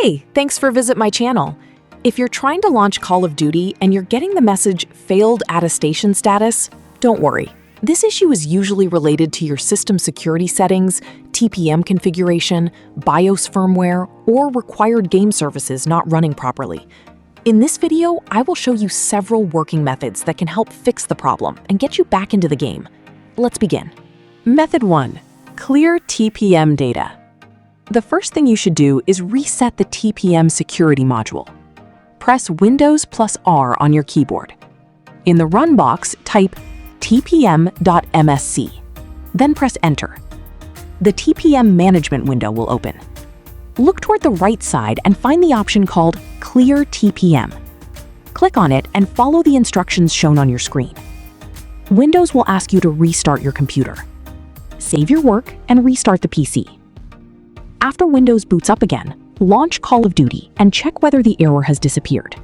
Hey, thanks for visiting my channel. If you're trying to launch Call of Duty and you're getting the message Failed Attestation Status, don't worry. This issue is usually related to your system security settings, TPM configuration, BIOS firmware, or required game services not running properly. In this video, I will show you several working methods that can help fix the problem and get you back into the game. Let's begin. Method 1. Clear TPM data. The first thing you should do is reset the TPM security module. Press Windows plus R on your keyboard. In the Run box, type tpm.msc. Then press Enter. The TPM management window will open. Look toward the right side and find the option called Clear TPM. Click on it and follow the instructions shown on your screen. Windows will ask you to restart your computer. Save your work and restart the PC. After Windows boots up again, launch Call of Duty and check whether the error has disappeared.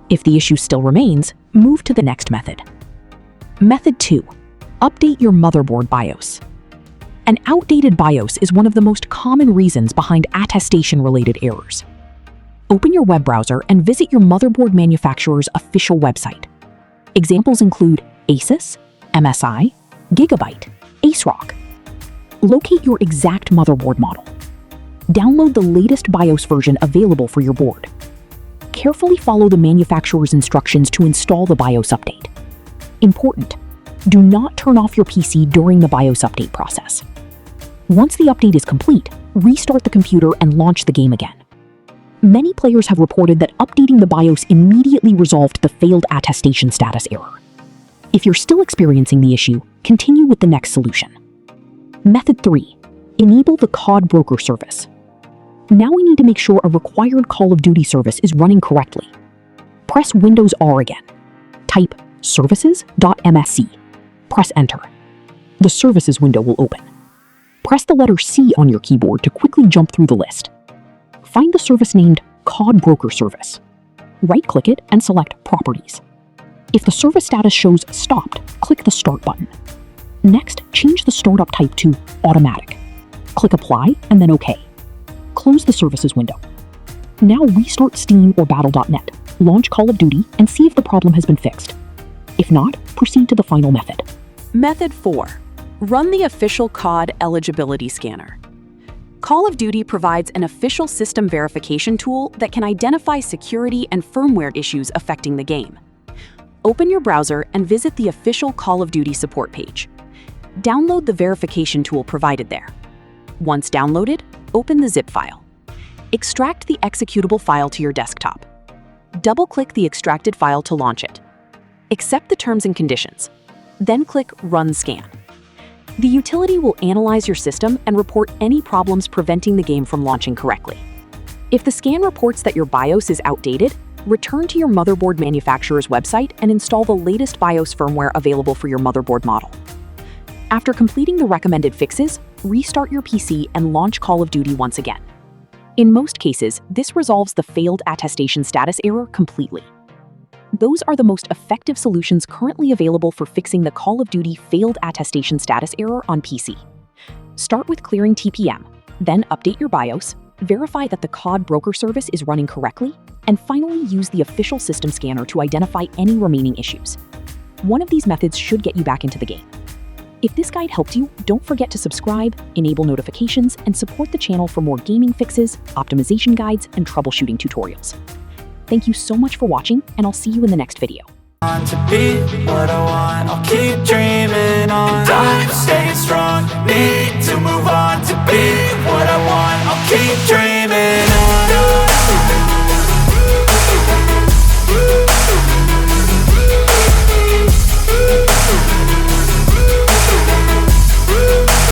If the issue still remains, move to the next method. Method 2. Update your motherboard BIOS. An outdated BIOS is one of the most common reasons behind attestation-related errors. Open your web browser and visit your motherboard manufacturer's official website. Examples include Asus, MSI, Gigabyte, AceRock. Locate your exact motherboard model. Download the latest BIOS version available for your board. Carefully follow the manufacturer's instructions to install the BIOS update. Important: do not turn off your PC during the BIOS update process. Once the update is complete, restart the computer and launch the game again. Many players have reported that updating the BIOS immediately resolved the failed attestation status error. If you're still experiencing the issue, continue with the next solution. Method 3. Enable the COD Broker Service. Now we need to make sure a required Call of Duty service is running correctly. Press Windows R again. Type services.msc. Press Enter. The Services window will open. Press the letter C on your keyboard to quickly jump through the list. Find the service named COD Broker Service. Right-click it and select Properties. If the service status shows Stopped, click the Start button. Next, change the startup type to Automatic. Click Apply and then OK. Close the Services window. Now restart Steam or Battle.net, launch Call of Duty, and see if the problem has been fixed. If not, proceed to the final method. Method 4. Run the official COD eligibility scanner. Call of Duty provides an official system verification tool that can identify security and firmware issues affecting the game. Open your browser and visit the official Call of Duty support page. Download the verification tool provided there. Once downloaded, open the zip file. Extract the executable file to your desktop. Double-click the extracted file to launch it. Accept the terms and conditions. Then click Run Scan. The utility will analyze your system and report any problems preventing the game from launching correctly. If the scan reports that your BIOS is outdated, return to your motherboard manufacturer's website and install the latest BIOS firmware available for your motherboard model. After completing the recommended fixes, restart your PC and launch Call of Duty once again. In most cases, this resolves the failed attestation status error completely. Those are the most effective solutions currently available for fixing the Call of Duty failed attestation status error on PC. Start with clearing TPM, then update your BIOS, verify that the COD Broker Service is running correctly, and finally use the official system scanner to identify any remaining issues. One of these methods should get you back into the game. If this guide helped you, don't forget to subscribe, enable notifications, and support the channel for more gaming fixes, optimization guides, and troubleshooting tutorials. Thank you so much for watching, and I'll see you in the next video. To be what I want, I'll keep dreaming.